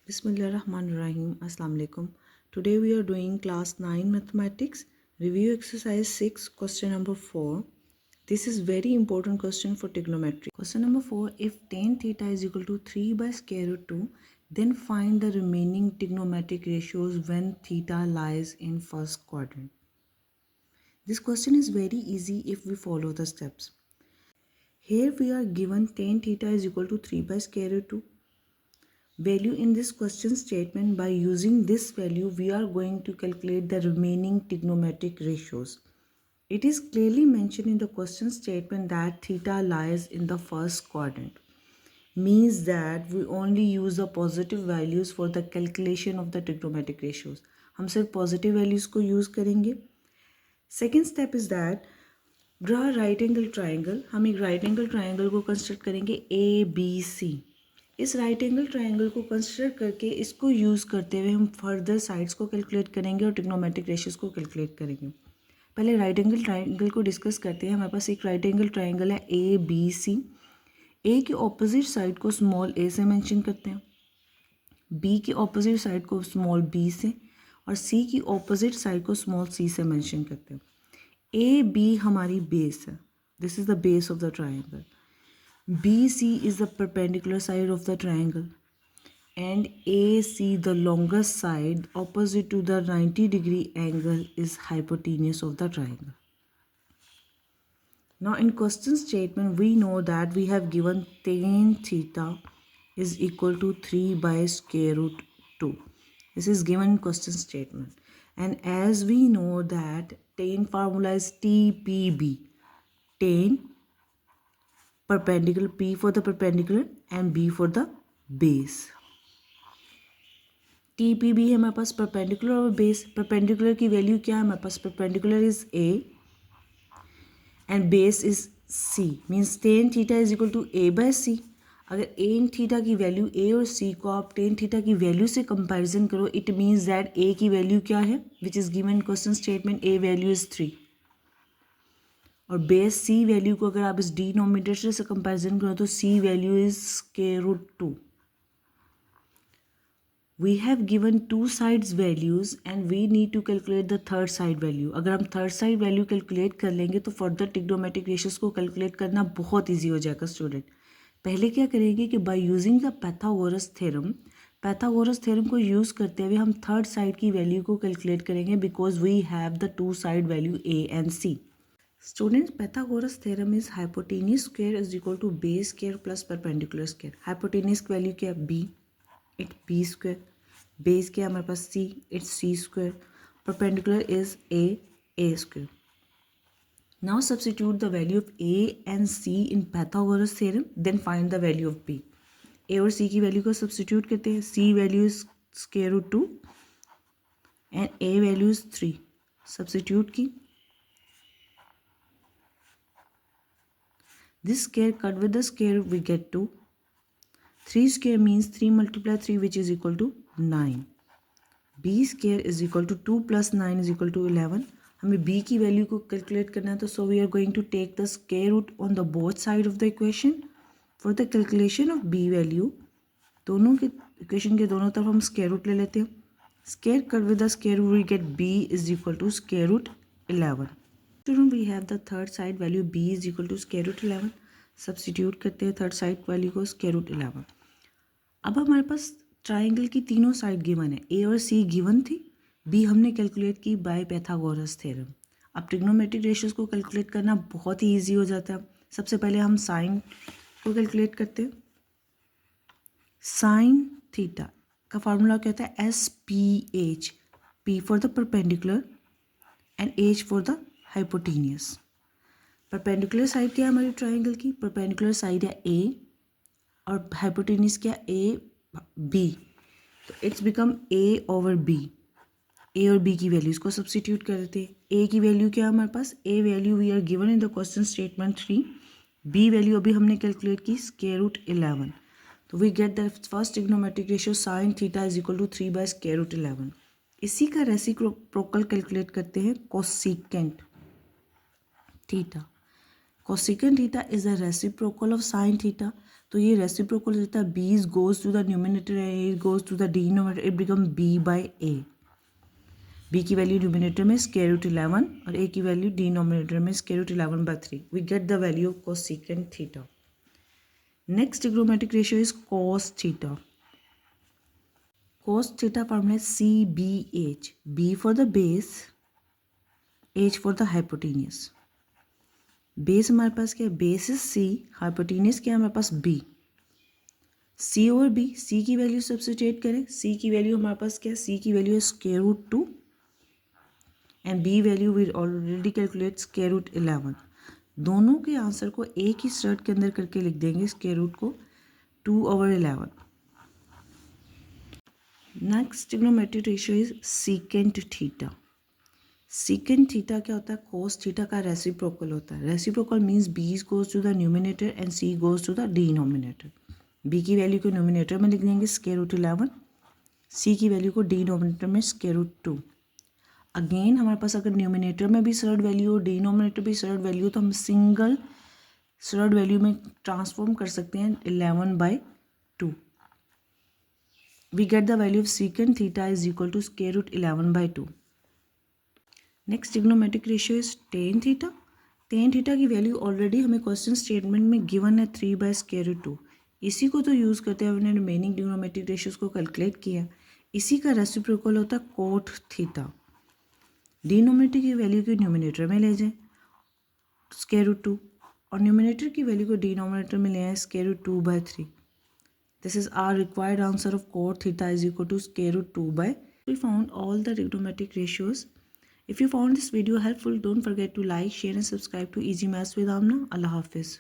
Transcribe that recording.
Bismillahirrahmanirrahim. Assalamu alaikum. Today we are doing class 9 mathematics. Review exercise 6, question number 4. This is very important question for trigonometry. Question number 4. If tan theta is equal to 3 by square root 2, then find the remaining trigonometric ratios when theta lies in first quadrant. This question is very easy if we follow the steps. Here we are given tan theta is equal to 3 by square root 2. Value in this question statement. By using this value we are going to calculate the remaining trigonometric ratios. It is clearly mentioned in the question statement that theta lies in the first quadrant. Means that we only use the positive values for the calculation of the trigonometric ratios. हम सिर्फ positive values को use करेंगे. Second step is that draw a right angle triangle. हम एक right angle triangle को construct करेंगे ABC. इस right angle triangle को कंसिडर करके इसको यूज़ करते हुए हम फर्दर साइड्स को कैलकुलेट करेंगे और ट्रिग्नोमेट्रिक रेशियोज को कैलकुलेट करेंगे. पहले राइट एंगल ट्रायंगल को डिस्कस करते हैं. हमारे पास एक राइट एंगल ट्रायंगल है ABC. ए की ऑपोजिट साइड को स्मॉल ए से मेंशन करते हैं, बी की ऑपोजिट साइड को स्मॉल बी से और सी की ऑपोजिट साइड को स्मॉल सी से मेंशन करते हैं. ए बी हमारी बेस है. This is the base of the triangle. BC is the perpendicular side of the triangle and AC, the longest side opposite to the 90-degree angle, is hypotenuse of the triangle. Now in question statement we know that we have given tan theta is equal to 3 by square root 2. This is given in question statement, and as we know that tan formula is TPB, tan perpendicular, P for the perpendicular and B for the base. TPB है हमारे पास perpendicular और base. perpendicular की value क्या है हमारे पास? perpendicular is A and base is C. means tan theta is equal to A by C. अगर tan theta की value A और C को आप tan theta की वैल्यू से कंपैरिजन करो, it means that A की वैल्यू क्या है, which is given in question statement. A value is 3 और बेस सी वैल्यू को अगर आप इस डिनोमिनेटर से कंपैरिजन करो तो c value is square root 2. We have given two sides values and we need to calculate the third side value. अगर हम थर्ड साइड वैल्यू कैलकुलेट कर लेंगे तो फर्दर ट्रिग्नोमेट्रिक रेशियोज को कैलकुलेट करना बहुत ईजी हो जाएगा स्टूडेंट. पहले क्या करेंगे कि by using the Pythagoras theorem को यूज़ करते हुए हम थर्ड साइड की वैल्यू को कैलकुलेट करेंगे because we have the two side value A and C. Students, Pythagoras theorem is hypotenuse square is equal to base square plus perpendicular square. Hypotenuse की value क्या है? B. It's B square. Base क्या है हमारे पास? C. It's C square. Perpendicular is A square. Now substitute the value of A and C in Pythagoras theorem. Then find the value of B. A और C की value को substitute करते हैं. C value is square root 2 and A value is 3. Substitute की. This square cut with the square we get 2. 3 square means 3 multiply 3 which is equal to 9. B square is equal to 2 plus 9 is equal to 11. हमें B की value को calculate करना है तो so we are going to take the square root on the both side of the equation. For the calculation of B value, दोनों के equation के दोनों तरफ हम स्क्वायर रूट ले लेते हैं. Square cut with the square root we get B is equal to square root 11. Student, we have the third side value B is equal to square root 11. Substitute करते हैं third side value को square root 11. अब हमारे पास triangle की तीनों side given है. ए और सी given थी, बी हमने कैलकुलेट की बाय पाइथागोरस थ्योरम. अब ट्रिग्नोमेट्रिक रेशियोज को कैलकुलेट करना बहुत ही ईजी हो जाता है. सबसे पहले हम साइन को कैलकुलेट करते हैं. साइन थीटा का फार्मूला क्या होता है? SPH. P for the perpendicular and H for the hypotenuse. Perpendicular side क्या है हमारी ट्राइंगल की? परपेंडिकुलर साइड है A और हाइपोटेन्यूस क्या? AB. तो it's become A over B. A और B की वैल्यूज को सब्स्टिट्यूट कर देते हैं. A की वैल्यू क्या है हमारे पास? A value we are given in the question statement 3. B value अभी हमने कैलकुलेट की स्क्वायर रूट 11. तो we get the first trigonometric ratio sine theta is equal to 3 by square root 11. इसी का रेसिप्रोकल कैलकुलेट करते हैं cosecant theta. Cosecant theta is a reciprocal of sin theta. तो ये रेसिप्रोकल रहता है, b goes to the numerator and a goes to the denominator, it become b by a. b की value numerator में square root 11 और a की value denominator में square root 11 by 3. We get the value of cosecant theta. Next trigonometric ratio is cos theta. Cos theta formula is CBH. B for the base, H for the hypotenuse. Base हमारे पास क्या है, base is C, hypotenuse क्या है हमारे पास B. C और B, C की वैल्यू सब्स्टिट्यूट करें, C की वैल्यू हमारे पास क्या है, C की वैल्यू है square root 2 and B value we already calculate square root 11. दोनों के आंसर को एक ही स्लॉट के अंदर करके लिख देंगे, स्क्वायर रूट को 2/11. Next trigonometric ratio is secant theta. Secant theta क्या होता है, कोस थीटा का रेसिप्रोकल होता है. Reciprocal means b goes to the numerator and c goes to the denominator. b की वैल्यू को न्यूमिनेटर में लिख देंगे स्क्वायर रूट 11, c की वैल्यू को डिनोमिनेटर में स्क्वायर रूट 2. अगेन हमारे पास अगर न्यूमिनेटर में भी सर्ड वैल्यू हो, डिनोमिनेटर भी सर्ड वैल्यू, तो हम सिंगल सर्ड वैल्यू में ट्रांसफॉर्म कर सकते हैं 11/2. We get the value of secant theta is equal to square root 11/2. Next trigonometric ratio is tan theta. Tan theta की वैल्यू ऑलरेडी हमें क्वेश्चन स्टेटमेंट में गिवन है 3/√2. इसी को तो यूज़ करते हैं हमने रिमेनिंग ट्रिग्नोमेट्रिक रेशियोज को कैलकुलेट किया. इसी का रेसिप्रोकल होता है कोट थीटा. डिनोमिनेटर की वैल्यू को न्यूमिनेटर में ले जाएं स्क्वायर रूट 2 और न्यूमिनेटर की वैल्यू को डिनोमिनेटर में ले आए square root 2/3. This is our required answer of cot theta is equal to square root 2/. We found all the trigonometric ratios. If you found this video helpful, don't forget to like, share and subscribe to Easy Maths with Amna. Allah Hafiz.